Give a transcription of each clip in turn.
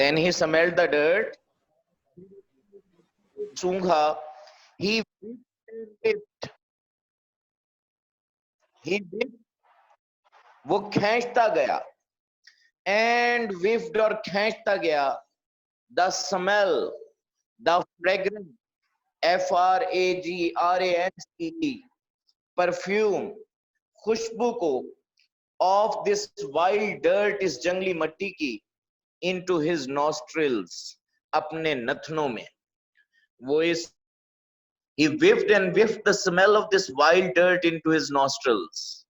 When he smelled the dirt, सूंघा, he whipped, he whipped, वो खींचता गया, and whiffed और खींचता गया, the smell, the fragrance, FRAGRANCE, perfume, खुशबू को, of this wild dirt, इस जंगली मट्टी की, into his nostrils, अपने नथनों में, वो इस he whiffed and whiffed the smell of this wild dirt into his nostrils.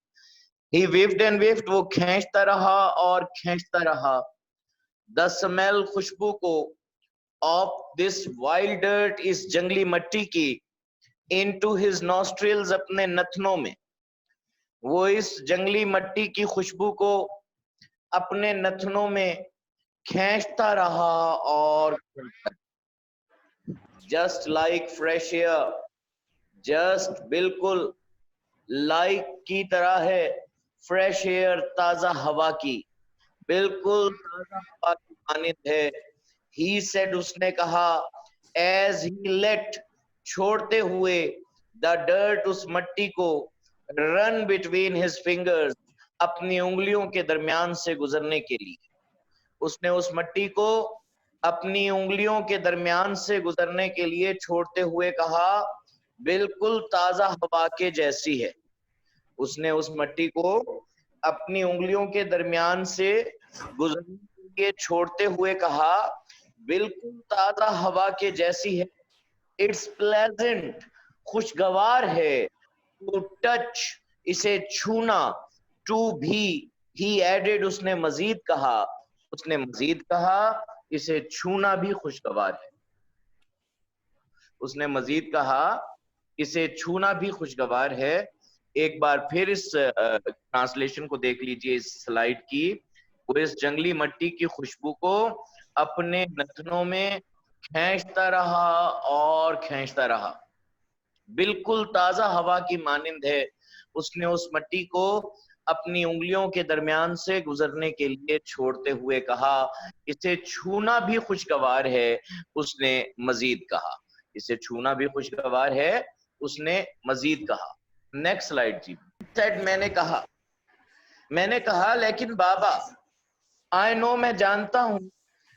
He whiffed and whiffed, वो खींचता रहा और खींचता रहा, the smell, खुशबू को, of this wild dirt, इस जंगली मट्टी की, into his nostrils, अपने नथनों में, वो इस जंगली मट्टी की खुशबू को अपने नथनों में खींचता रहा और just like fresh air, just बिल्कुल like की तरह है, fresh air, ताजा हवा की, बिल्कुल ताजा हवा की मानिंद है. He said, उसने कहा, as he let, छोड़ते हुए, the dirt, उस मट्टी को, run between his fingers, अपनी उंगलियों के दरमियान से गुजरने के लिए, उसने उस मट्टी को अपनी उंगलियों के दरमियान से गुजरने के लिए छोड़ते हुए कहा, बिल्कुल ताजा हवा के जैसी है. उसने उस मट्टी को अपनी उंगलियों के दरमियान से गुजरने के लिए छोड़ते हुए कहा, बिल्कुल ताजा हवा के जैसी है. इट्स प्लेजेंट, खुशगवार है, टू टच, इसे छूना, टू भी, ही एडेड, उसने मजीद कहा, इसे छूना भी खुशगवार है. उसने मजीद कहा, इसे छूना भी खुशगवार है. एक बार फिर इस ट्रांसलेशन को देख लीजिए, इस स्लाइड की. वो इस जंगली मट्टी की खुशबू को अपने नथनों में खींचता रहा और खींचता रहा, बिल्कुल ताजा हवा की मानिंद है. उसने उस मट्टी को अपनी उंगलियों के दरमियान से गुजरने के लिए छोड़ते हुए कहा, इसे छूना भी खुशगवार है. उसने मजीद कहा, इसे छूना भी खुशगवार है. उसने मजीद कहा. नेक्स्ट स्लाइड जी. मैंने कहा, लेकिन बाबा, आई नो, मैं जानता हूं,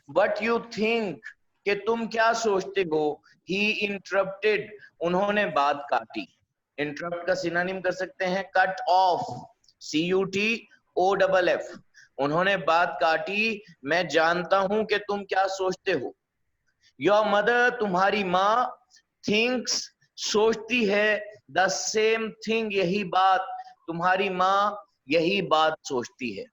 बट यू थिंक, कि तुम क्या सोचते हो. ही इंटरप्टेड, उन्होंने बात काटी. इंटरप्ट का सिनोनिम कर सकते हैं कट ऑफ, CUTOFF. उन्होंने बात काटी, मैं जानता हूं कि तुम क्या सोचते हो. योर मदर, तुम्हारी माँ, थिंक्स, सोचती है, द सेम थिंग, यही बात. तुम्हारी माँ यही बात सोचती है.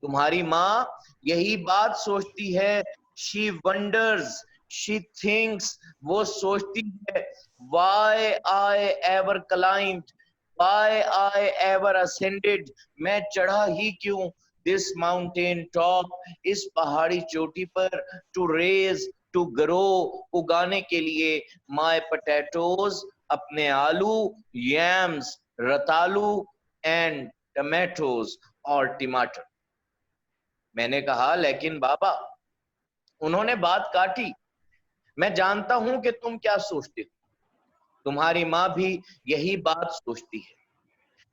तुम्हारी माँ यही बात सोचती है. शी वंडर्स, शी थिंक्स, वो सोचती है. Why I ever climbed, why I ever ascended, मैं चढ़ा ही क्यों this mountain top, इस पहाड़ी चोटी पर, to raise, to grow, उगाने के लिए, my potatoes, अपने आलू, yams, रतालू, and tomatoes, और टमाटर. मैंने कहा, लेकिन बाबा, उन्होंने बात काटी, मैं जानता हूं कि तुम क्या सोचते हो. तुम्हारी माँ भी यही बात सोचती है.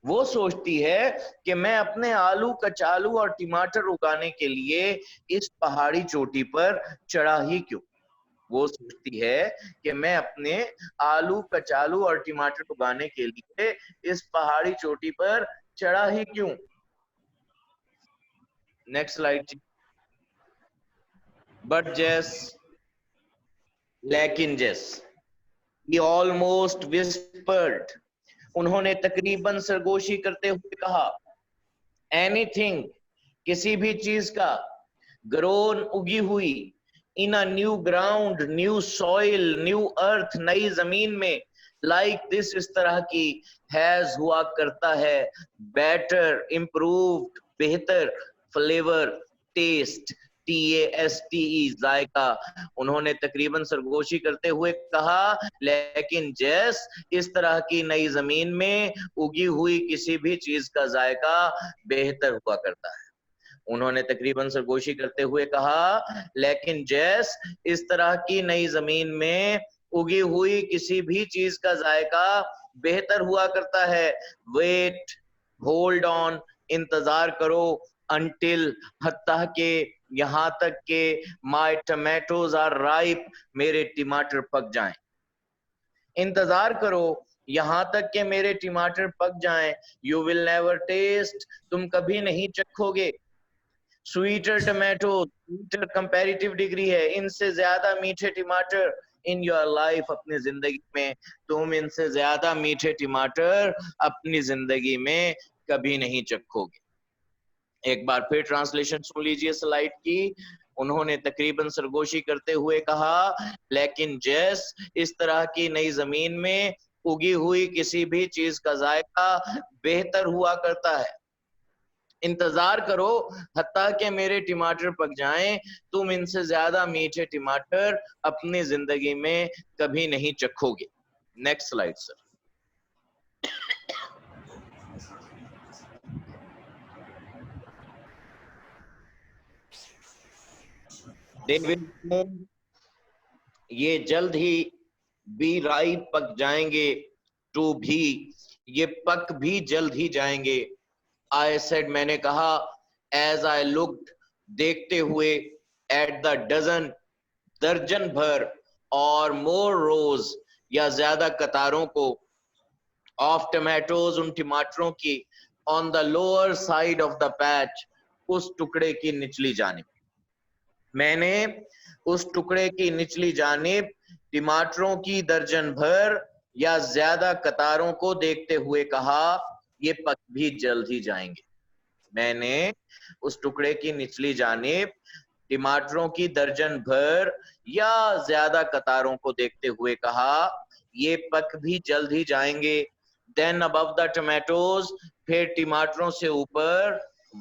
वो सोचती है कि मैं अपने आलू, कचालू और टमाटर उगाने के लिए इस पहाड़ी चोटी पर चढ़ा ही क्यों. वो सोचती है कि मैं अपने आलू, कचालू और टमाटर उगाने के लिए इस पहाड़ी चोटी पर चढ़ा ही क्यों. Next slide. बट जेस, लेकिन जेस, he almost whispered, उन्होंने तकरीबन सरगोशी करते हुए कहा, anything, किसी भी चीज का, grown, उगी हुई, in a new ground, new soil, new earth, नई जमीन में, like this, इस तरह की, has, हुआ करता है, better, improved, बेहतर, flavor, taste, TASTE, जायका. उन्होंने तकरीबन सरगोशी करते हुए कहा, लेकिन जैस, इस तरह की नई जमीन में उगी हुई किसी भी चीज का जायका बेहतर हुआ करता है. उन्होंने तकरीबन सरगोशी करते हुए कहा, लेकिन जैस इस तरह की नई जमीन में उगी हुई किसी भी चीज का जायका बेहतर हुआ करता है। वेट, होल्ड ऑन, इंतजार करो, अंटिल, हत्ता के, यहां तक के माई टमेटोज आर राइप, मेरे टमाटर पक जाएं। इंतजार करो यहां तक के मेरे टमाटर पक जाएं। यू विल नेवर टेस्ट, तुम कभी नहीं चखोगे। Sweeter tomato, sweeter comparative degree है, इनसे ज्यादा मीठे टमाटर इन योर लाइफ, अपनी जिंदगी में तुम इनसे ज्यादा मीठे टमाटर अपनी जिंदगी में कभी नहीं चखोगे। एक बार फिर ट्रांसलेशन सुन लीजिए स्लाइड की। उन्होंने तकरीबन सरगोशी करते हुए कहा, लेकिन जैस इस तरह की नई जमीन में उगी हुई किसी भी चीज का जायका बेहतर हुआ करता है। इंतजार करो हत्ता के मेरे टमाटर पक जाएं, तुम इनसे ज्यादा मीठे टमाटर अपनी जिंदगी में कभी नहीं चखोगे। Next slide sir. ये जल्द ही बी राइप, पक जाएंगे, टू भी, ये पक भी जल्द ही जाएंगे। आई सेड, मैंने कहा, एज आई लुक्ड, देखते हुए, एट द डजन, दर्जन भर, और मोर रोज, या ज्यादा कतारों को, ऑफ टमाटोज, उन टमाटरों की, on the lower side of the patch, उस टुकड़े की निचली जानिब। मैंने उस टुकड़े की निचली जानिब टमाटरों की दर्जन भर या ज्यादा कतारों को देखते हुए कहा, ये पक भी जल्द ही जाएंगे। मैंने उस टुकड़े की निचली जानिब टमाटरों की दर्जन भर या ज्यादा कतारों को देखते हुए कहा, ये पक भी जल्द ही जाएंगे। देन अबव द टमाटोज, फिर टमाटरों से ऊपर,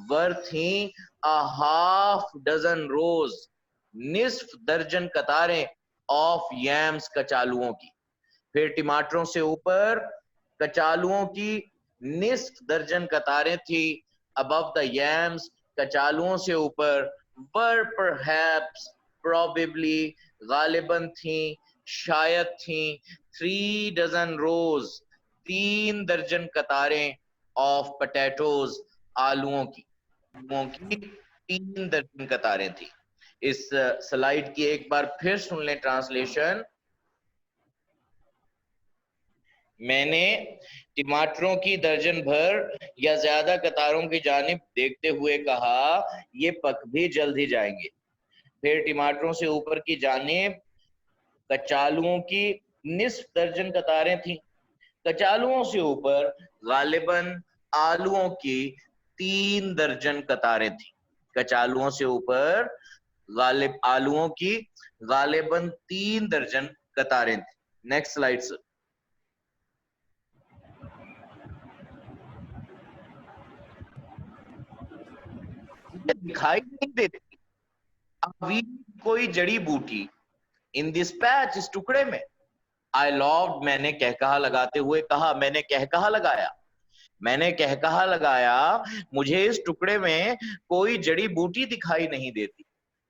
वर थी अ हाफ डजन रोज, निस्फ दर्जन कतारें, ऑफ यम्स, कचालुओं की। फिर टमाटरों से ऊपर कचालुओं की निस्फ दर्जन कतारें थी, अबव द यम्स, कचालुओं से ऊपर, वर परहैप्स, प्रोबेबली, गालिबन थी, शायद थी, 3 डजन रोज, 3 दर्जन कतारें, ऑफ पोटैटोज, आलुओं की। आलुओं की 3 दर्जन कतारें थी। इस स्लाइड की एक बार फिर सुन लें ट्रांसलेशन। मैंने टमाटरों की दर्जन भर या ज्यादा कतारों की जानिब देखते हुए कहा, ये पक भी जल्द ही जाएंगे। फिर टमाटरों से ऊपर की जानिब कचालुओं की निस्फ दर्जन कतारें थीं। कचालुओं से ऊपर गालिबन आलुओं की 3 दर्जन कतारें थीं। कचालुओं से ऊपर गालिब आलुओं की गालिबन 3 दर्जन कतारें थी। Next slide sir. दिखाई नहीं देती अभी कोई जड़ी बूटी इन दिस पैच, इस टुकड़े में। आई लव्ड, मैंने कहकहा लगाते हुए कहा, मैंने कहकहा लगाया, मैंने कहकहा लगाया, मुझे इस टुकड़े में कोई जड़ी बूटी दिखाई नहीं देती।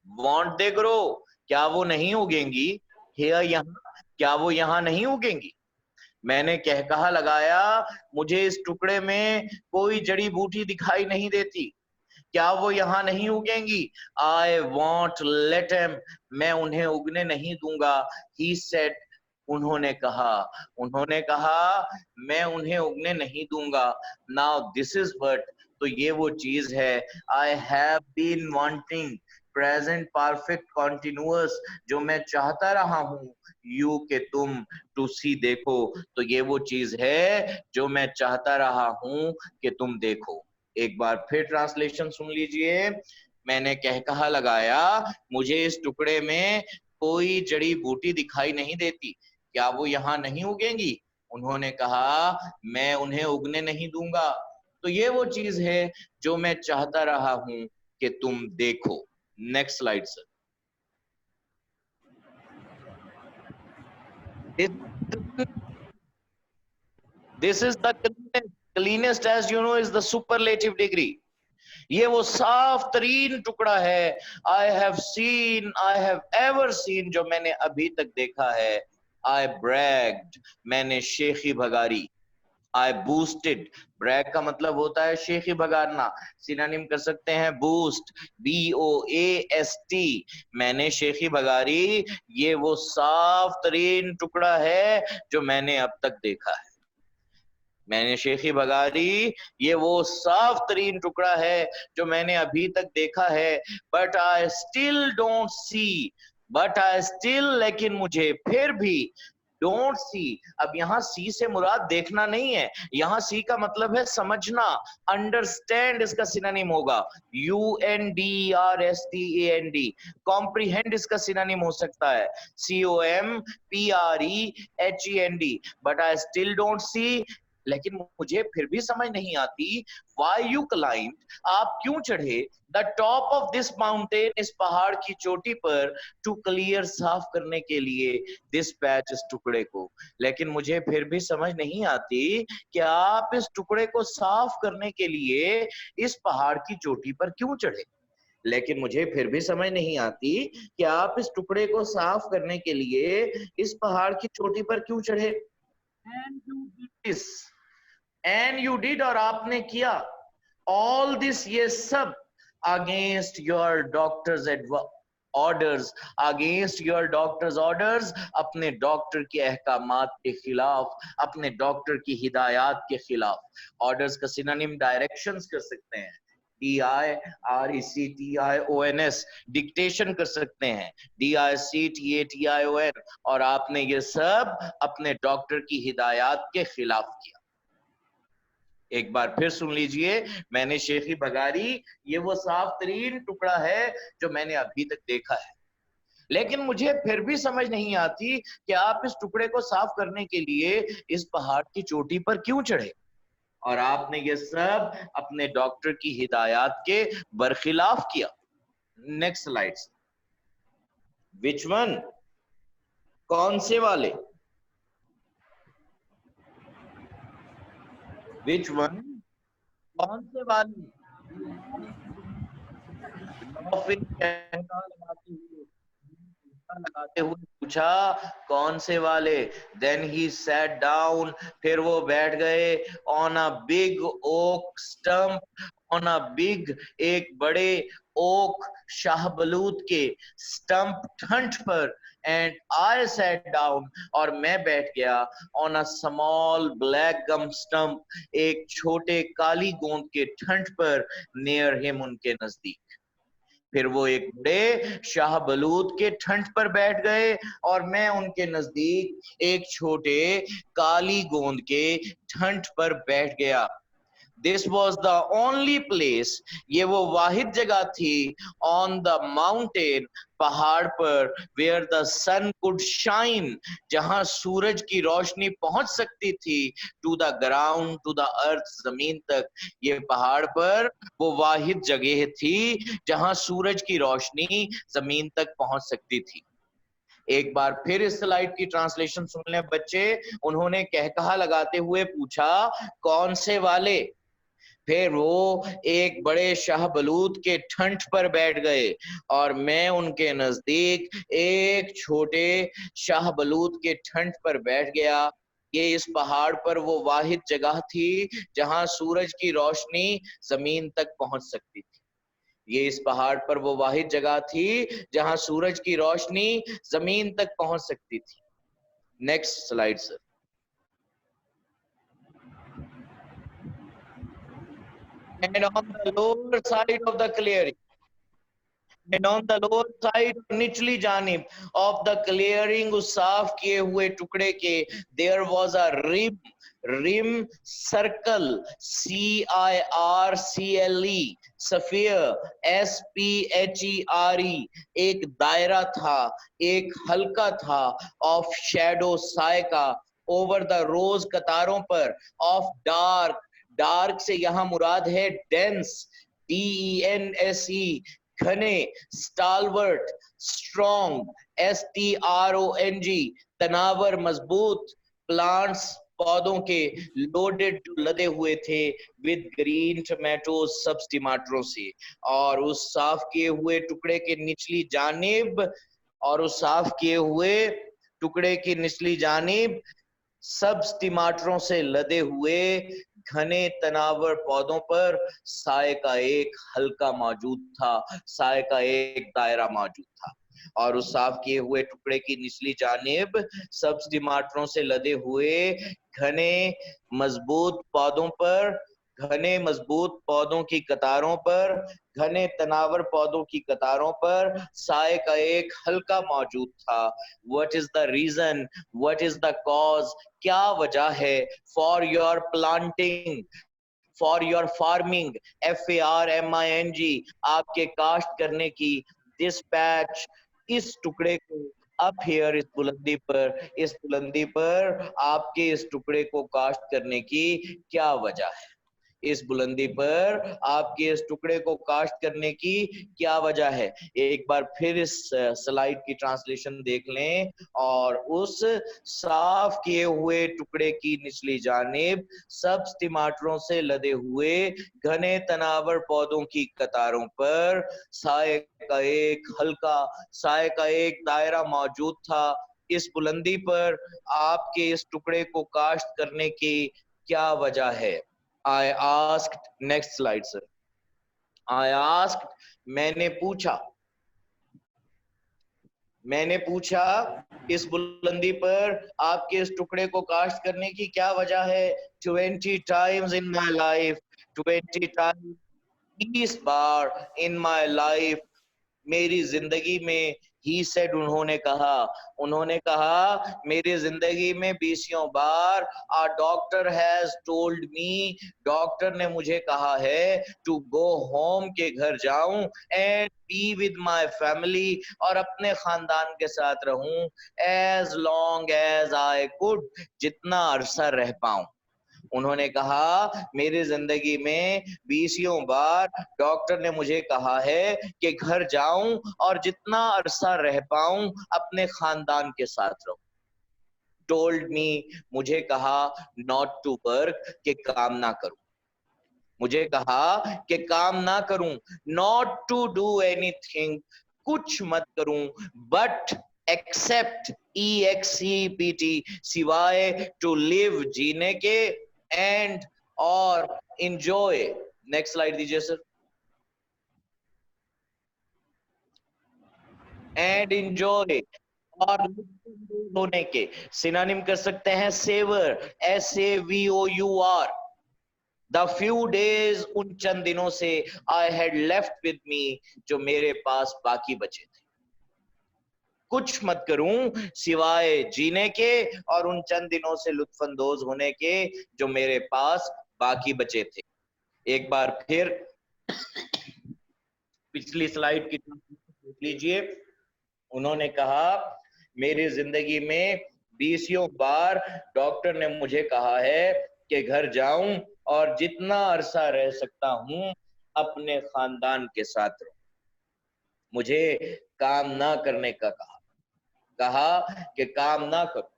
वॉन्ट दे ग्रो, क्या वो नहीं उगेंगी? हियर, यहाँ, क्या वो यहाँ नहीं उगेंगी? मैंने कहकहा लगाया, मुझे इस टुकड़े में कोई जड़ी बूटी दिखाई नहीं देती, क्या वो यहाँ नहीं उगेंगी? आई वॉन्ट लेट हिम, मैं उन्हें उगने नहीं दूंगा। ही सेड, उन्होंने कहा, उन्होंने कहा, मैं उन्हें उगने नहीं दूंगा। नाउ दिस इज व्हाट, तो ये वो चीज है, I have been wanting, present perfect continuous, जो मैं चाहता रहा हूं, यू के तुम, टू सी, देखो, तो ये वो चीज है जो मैं चाहता रहा हूं कि तुम देखो। एक बार फिर ट्रांसलेशन सुन लीजिए। मैंने कहकहा लगाया, मुझे इस टुकड़े में कोई जड़ी बूटी दिखाई नहीं देती, क्या वो यहाँ नहीं उगेंगी? उन्होंने कहा, मैं उन्हें उगने नहीं दूंगा, तो ये वो चीज है जो मैं चाहता रहा हूं कि तुम देखो। Next slide sir. This is the cleanest, as you know, is the superlative degree. ये वो साफ तरीन टुकड़ा है, आई हैव एवर सीन, जो मैंने अभी तक देखा है। आई ब्रैग्ड, मैंने शेखी भगारी। आई बूस्टेड, ब्रैग का मतलब होता है शेखी भगाना, सिनोनिम कर सकते हैं बूस्ट, BOAST, मैंने शेखी भगारी। ये वो साफ तरीन टुकड़ा है जो मैंने अब तक देखा है। मैंने शेखी भगारी, ये वो साफ तरीन टुकड़ा है जो मैंने अभी तक देखा है। But I still don't see, but I still, लेकिन मुझे फिर भी, डोंट सी, अब यहाँ सी से मुराद देखना नहीं है, यहाँ सी का मतलब है समझना, अंडरस्टैंड इसका सिनोनिम होगा, UNDERSTAND। कॉम्प्रीहेंड इसका सिनोनिम हो सकता है, COMPREHEND। But I still don't see, लेकिन मुझे फिर भी समझ नहीं आती, वाई यू क्लाइंब, आप क्यों चढ़े, the top of this mountain, इस पहाड़ की चोटी पर, टू क्लियर, साफ करने के लिए, दिस पैच, इस टुकड़े को। लेकिन मुझे फिर भी समझ नहीं आती कि आप इस टुकड़े को साफ करने के लिए इस पहाड़ की चोटी पर क्यों चढ़े। लेकिन मुझे फिर भी समझ नहीं आती कि आप इस टुकड़े को साफ करने के लिए इस पहाड़ की चोटी पर क्यों चढ़े। And you did this, and you did, और आपने किया, all this, ये सब, against your doctor's orders, against your doctor's orders, अपने डॉक्टर के अहकामात के खिलाफ, अपने डॉक्टर की हिदायत के खिलाफ। ऑर्डर्स का सिनोनिम डायरेक्शंस कर सकते हैं, DIRECTIONS, डिक्टेशन कर सकते हैं, DICTATION, और आपने ये सब अपने डॉक्टर की हिदायत के खिलाफ किया। एक बार फिर सुन लीजिए, मैंने शेखी भगारी, ये वो साफ तरीन टुकड़ा है जो मैंने अभी तक देखा है। लेकिन मुझे फिर भी समझ नहीं आती कि आप इस टुकड़े को साफ करने के लिए इस पहाड़ की चोटी पर क्यों चढ़े, और आपने ये सब अपने डॉक्टर की हिदायत के बरखिलाफ किया। Next slide. विच वन, कौन से वाले, विच वन, कौन से वाले, लगाते हुए पूछा, कौन से वाले। देन ही सैट डाउन, फिर वो बैठ गए, on a big oak stump, on a big, एक बड़े, ओक, शाहबलूत के, स्टंप, ठंठ पर, एंड आई सैट डाउन, और मैं बैठ गया, on a small black gum stump, एक छोटे काली गोंद के ठंठ पर, नियर हिम, उनके नजदीक। फिर वो एक बड़े शाहबलूत के ठंठ पर बैठ गए और मैं उनके नजदीक एक छोटे काली गोंद के ठंठ पर बैठ गया। This was the only place, ये वो वाहिद जगह थी, on the mountain, पहाड़ पर, where the sun could shine, जहां सूरज की रोशनी पहुंच सकती थी, to the ground, to the earth, जमीन तक। ये पहाड़ पर वो वाहिद जगह थी जहां सूरज की रोशनी जमीन तक पहुंच सकती थी। एक बार फिर इस स्लाइड की ट्रांसलेशन सुन लें बच्चे। उन्होंने कहकहा लगाते हुए पूछा, कौन से वाले। फिर वो एक बड़े शाहबलूत के ठंठ पर बैठ गए और मैं उनके नजदीक एक छोटे शाहबलूत के ठंठ पर बैठ गया। ये इस पहाड़ पर वो वाहिद जगह थी जहां सूरज की रोशनी जमीन तक पहुंच सकती थी। ये इस पहाड़ पर वो वाहिद जगह थी जहां सूरज की रोशनी जमीन तक पहुंच सकती थी। Next slide sir. And on the lower side of the clearing, and on the lower side, निचली जानिब of the clearing, उस साफ किए हुए टुकड़े के, there was a rim, rim, circle, CIRCLE, sphere, SPHERE, एक दायरा था, एक हल्का था, of shadow, साय का, over the rows, कतारों पर, of dark, डार्क से यहां मुराद है डेंस, DENSE, घने, स्टालवर्ट, स्ट्रॉन्ग, STRONG, तनावर, मजबूत, प्लांट्स, पौधों के लोडेड लदे हुए थे विद ग्रीन टमाटोज, सब टमाटरों से। और उस साफ किए हुए टुकड़े के निचली जानिब और उस साफ किए हुए टुकड़े की निचली जानिब सब टमाटरों से लदे हुए घने तनावर पौधों पर साए का एक हल्का मौजूद था, साए का एक दायरा मौजूद था। और उस साफ किए हुए टुकड़े की निचली जानिब सब्ज टमाटरों से लदे हुए घने मजबूत पौधों पर, घने मजबूत पौधों की कतारों पर, घने तनावर पौधों की कतारों पर साए का एक हल्का मौजूद था। What is the reason, what is the cause, क्या वजह है, for your planting, for your farming, FARMING, आपके काश्त करने की, डिस्पैच, इस टुकड़े को अप हियर, इस बुलंदी पर, इस बुलंदी पर आपके इस टुकड़े को काश्त करने की क्या वजह है, इस बुलंदी पर आपके इस टुकड़े को काश्त करने की क्या वजह है। एक बार फिर इस स्लाइड की ट्रांसलेशन देख लें। और उस साफ किए हुए टुकड़े की निचली जानिब सब टमाटरों से लदे हुए घने तनावर पौधों की कतारों पर साए का एक हल्का, साए का एक दायरा मौजूद था। इस बुलंदी पर आपके इस टुकड़े को काश्त करने की क्या वजह है। I asked, next slide sir, I asked, मैंने पूछा, मैंने पूछा इस बुलंदी पर आपके इस टुकड़े को काश्त करने की क्या वजह है। 20 times in my life, 20 times, 20 bar in my life, मेरी जिंदगी में, ही सेड, उन्होंने कहा मेरी जिंदगी में 20 बार, a doctor has told me, doctor ने मुझे कहा है, टू गो होम, के घर जाऊं, and be with my family, और अपने खानदान के साथ रहूं, as long as I could, जितना अरसा रह पाऊं। उन्होंने कहा मेरी जिंदगी में 20 बार डॉक्टर ने मुझे कहा है कि घर जाऊं और जितना अरसा रह पाऊं अपने खानदान के साथ रहूं। टोल्ड मी, मुझे कहा, नॉट टू वर्क, के काम ना करूं, मुझे कहा कि काम ना करूं, नॉट टू डू एनीथिंग, कुछ मत करूं, बट एक्सेप्ट, EXCPT, सिवाय, टू लिव, जीने के, एंड, और, इंजॉय। नेक्स्ट स्लाइड दीजिए सर। एंड इंजॉय, और होने के सिनोनिम कर सकते हैं savour, SAVOUR, the few days, उन चंद दिनों से, I had left with me, जो मेरे पास बाकी बचे थे। कुछ मत करूं सिवाय जीने के और उन चंद दिनों से लुत्फानंदोज होने के जो मेरे पास बाकी बचे थे। एक बार फिर पिछली स्लाइड की देख लीजिए। उन्होंने कहा मेरी जिंदगी में 20 बार डॉक्टर ने मुझे कहा है कि घर जाऊं और जितना अरसा रह सकता हूं अपने खानदान के साथ रहूं। मुझे काम ना करने का कहा, कहा कि काम ना करूं,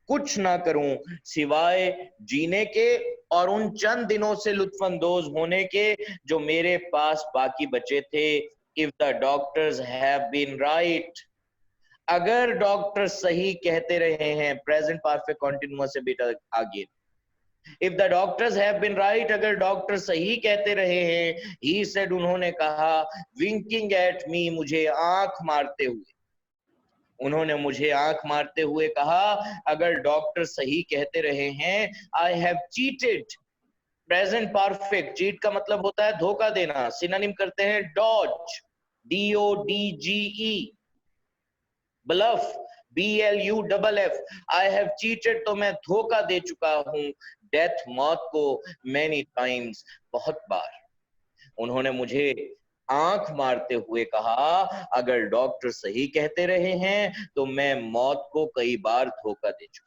कुछ ना करूं सिवाय जीने के और उन चंद दिनों से लुत्फानंदोज होने के जो मेरे पास बाकी बचे थे। If the doctors have been right, अगर डॉक्टर सही कहते रहे हैं, प्रेजेंट परफेक्ट कंटीन्यूअस से बेटा आगे, if the doctors have been right, अगर डॉक्टर सही कहते रहे हैं, ही सेड, उन्होंने कहा, विंकिंग एट मी, मुझे आंख मारते हुए, उन्होंने मुझे आंख मारते हुए कहा, अगर डॉक्टर सही कहते रहे हैं, I have cheated, present perfect, cheat का मतलब होता है धोखा देना, सिनोनिम करते हैं dodge, DODGE, bluff, BLUFF, I have cheated, तो मैं धोखा दे चुका हूं, डेथ, मौत को, मैनी टाइम्स, बहुत बार। उन्होंने मुझे आंख मारते हुए कहा, अगर डॉक्टर सही कहते रहे हैं तो मैं मौत को कई बार धोखा दे चुका।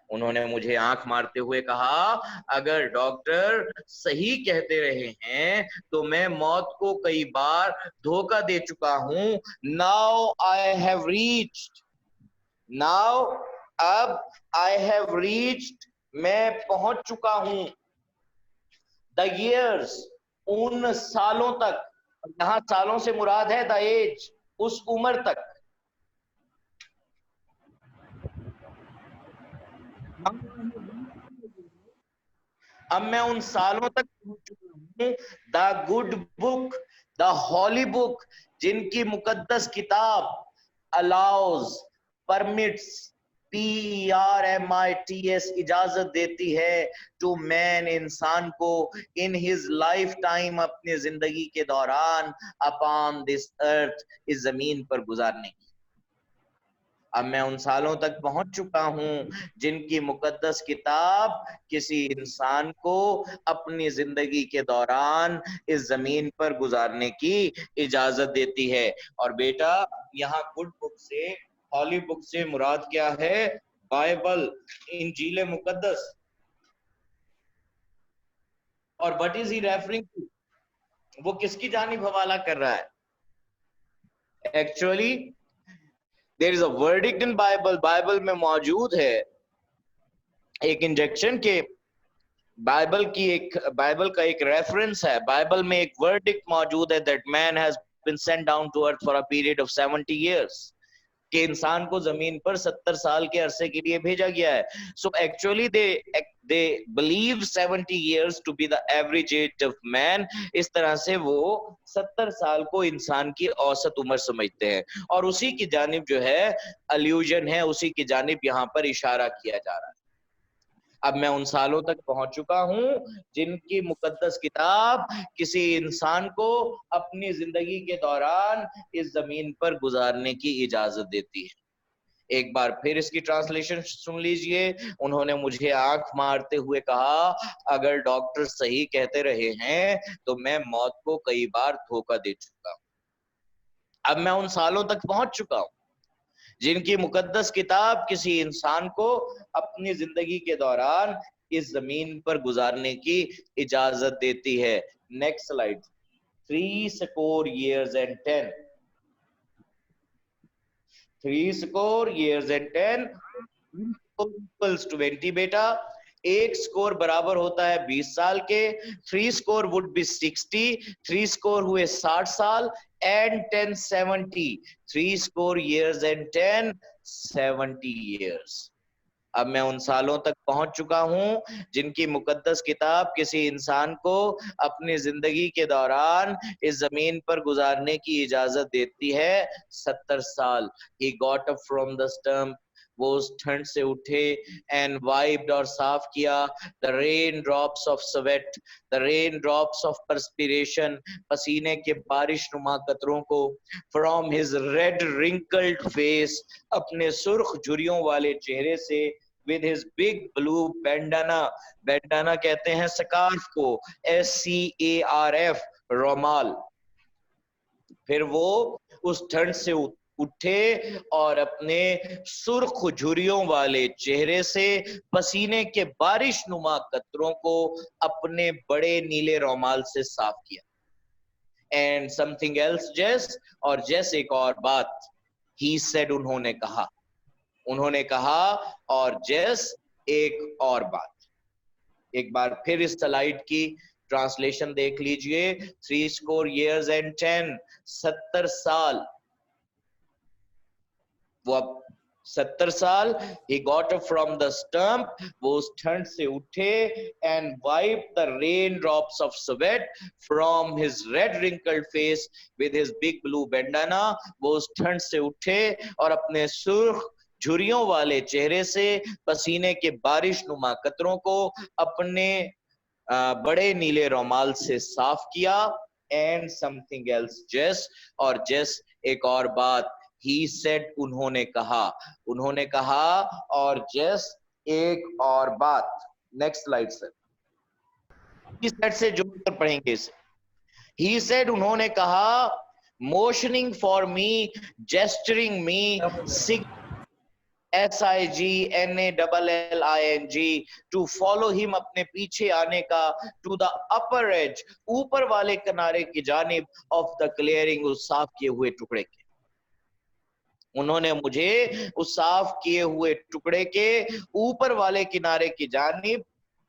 उन्होंने मुझे आंख मारते हुए कहा, अगर डॉक्टर सही कहते रहे हैं तो मैं मौत को कई बार धोखा दे चुका हूं। Now I have reached, now अब I have reached, मैं पहुंच चुका हूं, the years, उन सालों तक, यहां सालों से मुराद है the age, उस उम्र तक। अब मैं उन सालों तक पहुंच चुका हूं, the good book, the holy book, जिनकी मुकद्दस किताब अलाउज, परमिट्स, PERMITS, इजाजत देती है टू मैन, इंसान को, इन हिज लाइफ टाइम, अपनी जिंदगी के दौरान, अपॉन दिस अर्थ, इस जमीन पर गुजारने की। अब मैं उन सालों तक पहुंच चुका हूं जिनकी मुकद्दस किताब किसी इंसान को अपनी जिंदगी के दौरान इस जमीन पर गुजारने की इजाजत देती है। और बेटा, यहाँ गुड बुक से, हॉली बुक से मुराद क्या है? बाइबल, इंजील मुकद्दस। और what is he referring to? वो किसकी जानिब हवाला कर रहा है? Actually there is a verdict in Bible, Bible में मौजूद है एक इंजेक्शन के, बाइबल का एक रेफरेंस है, बाइबल में एक वर्डिक्ट मौजूद है that man has been sent down to earth for a period of 70 years, कि इंसान को जमीन पर 70 साल के अरसे के लिए भेजा गया है। So actually they believe 70 years to be the average age of man. इस तरह से वो 70 साल को इंसान की औसत उम्र समझते हैं, और उसी की जानिब जो है अल्यूजन है, उसी की जानिब यहाँ पर इशारा किया जा रहा है। अब मैं उन सालों तक पहुंच चुका हूं जिनकी मुकद्दस किताब किसी इंसान को अपनी जिंदगी के दौरान इस जमीन पर गुजारने की इजाजत देती है। एक बार फिर इसकी ट्रांसलेशन सुन लीजिए। उन्होंने मुझे आंख मारते हुए कहा, अगर डॉक्टर सही कहते रहे हैं तो मैं मौत को कई बार धोखा दे चुका हूं। अब मैं उन सालों तक पहुंच चुका हूं जिनकी मुकद्दस किताब किसी इंसान को अपनी जिंदगी के दौरान इस जमीन पर गुजारने की इजाजत देती है। Next slide. 3 years and 10, 3 years and 10 equals 20 बेटा। एक स्कोर बराबर होता है 20 साल के। 3 स्कोर वुड बी 60, 3 स्कोर हुए 60 साल, and 10 70, 3 score years and 10 70 years। अब मैं उन सालों तक पहुंच चुका हूं जिनकी मुकद्दस किताब किसी इंसान को अपनी जिंदगी के दौरान इस जमीन पर गुजारने की इजाजत देती है 70 साल। He got up from the stump, वो उस ठंड से उठे, एंड वाइप्ड, और साफ किया, the rain drops of sweat, the rain drops of perspiration, पसीने के बारिश नुमा कतरों को, from his red wrinkled face, अपने सुर्ख झुर्रियों वाले चेहरे से, with his big blue bandana, bandana कहते हैं स्कार्फ को, SCARF, रोमाल। फिर वो उस ठंड से उठे और अपने सुर्ख झुर्रियों वाले चेहरे से पसीने के बारिश नुमा कतरों को अपने बड़े नीले रोमाल से साफ किया। एंड समथिंग एल्स जेस, और जेस एक और बात, ही सेड, उन्होंने कहा, उन्होंने कहा, और जेस एक और बात। एक बार फिर इस स्लाइड की ट्रांसलेशन देख लीजिए। 3 years and 10, 70 साल, वो अब 70 साल। he got up from the stump, वो उस ठंड से उठे, and wiped the rain drops of sweat from his red wrinkled face with his big blue bandana, वो उस ठंड से उठे और अपने सुर्ख झुर्रियों वाले चेहरे से पसीने के बारिश नुमा कतरों को अपने बड़े नीले रोमाल से साफ किया। एंड समथिंग एल्स जेस, और जेस एक और बात, ही सेड, उन्होंने कहा, उन्होंने कहा, और जेस एक और बात। Next slide sir. इस सेट से जोड़कर पढ़ेंगे इसे। ही सेड, उन्होंने कहा, motioning for me, gesturing me, SIGNALLING, to follow him, अपने पीछे आने का, टू द अपर एज, ऊपर वाले किनारे की जानिब, ऑफ द क्लियरिंग, उस साफ किए हुए टुकड़े के। उन्होंने मुझे उस साफ किए हुए टुकड़े के ऊपर वाले किनारे की जानिब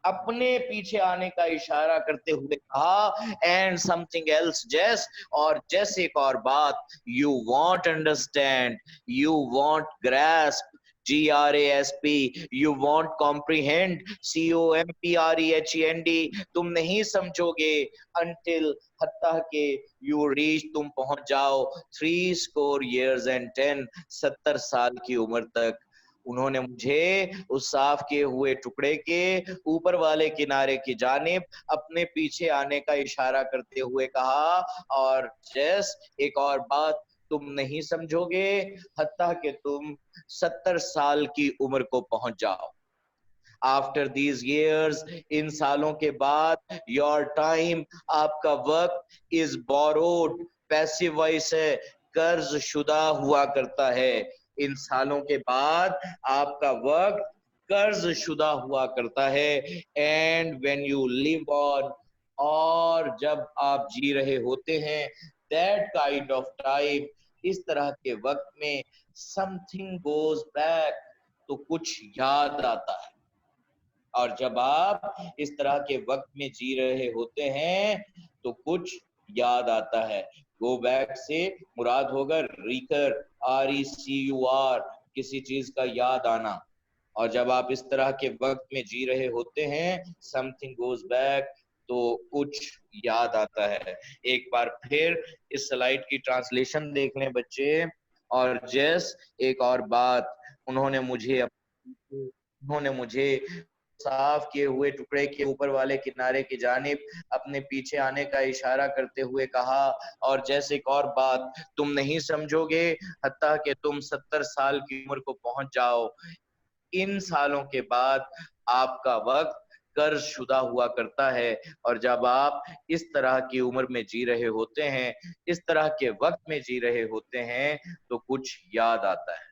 अपने पीछे आने का इशारा करते हुए कहा, एंड समथिंग एल्स जेस, और जेस एक और बात, you won't understand, you want grasp, GRASP, you want comprehend, COMPREHEND, तुम नहीं समझोगे, अनटिल, हत्ता के, यू रीच, तुम पहुंच जाओ, 70 years and 10, 70 साल की उम्र तक। उन्होंने मुझे उस साफ किए हुए टुकड़े के ऊपर वाले किनारे की जानिब अपने पीछे आने का इशारा करते हुए कहा, और जेस एक और बात, तुम नहीं समझोगे हत्ता कि तुम 70 साल की उम्र को पहुंच जाओ। आफ्टर दीज years, इन सालों के बाद, योर टाइम, आपका वक्त, इज बोरोड, पैसिव वॉइस है, कर्ज शुदा हुआ करता है। इन सालों के बाद आपका वक्त कर्ज शुदा हुआ करता है। And when you live on, और जब आप जी रहे होते हैं, दैट काइंड ऑफ टाइम, इस तरह के वक्त में, समथिंग गोज बैक, तो कुछ याद आता है। और जब आप इस तरह के वक्त में जी रहे होते हैं तो कुछ याद आता है। गो बैक से मुराद होगा रिकर, RECUR, किसी चीज का याद आना। और जब आप इस तरह के वक्त में जी रहे होते हैं, समथिंग गोज बैक, तो कुछ याद आता है। एक बार फिर इस स्लाइड की ट्रांसलेशन देख लें बच्चे। और जस एक और बात, उन्होंने मुझे साफ किए हुए टुकड़े के ऊपर वाले किनारे की जानिब अपने पीछे आने का इशारा करते हुए कहा, और जैसे एक और बात, तुम नहीं समझोगे हत्ता कि तुम 70 साल की उम्र को पहुंच जाओ। इन सालों के बाद आपका वक्त कर्ज शुदा हुआ करता है। और जब आप इस तरह की उम्र में जी रहे होते हैं, इस तरह के वक्त में जी रहे होते हैं, तो कुछ याद आता है।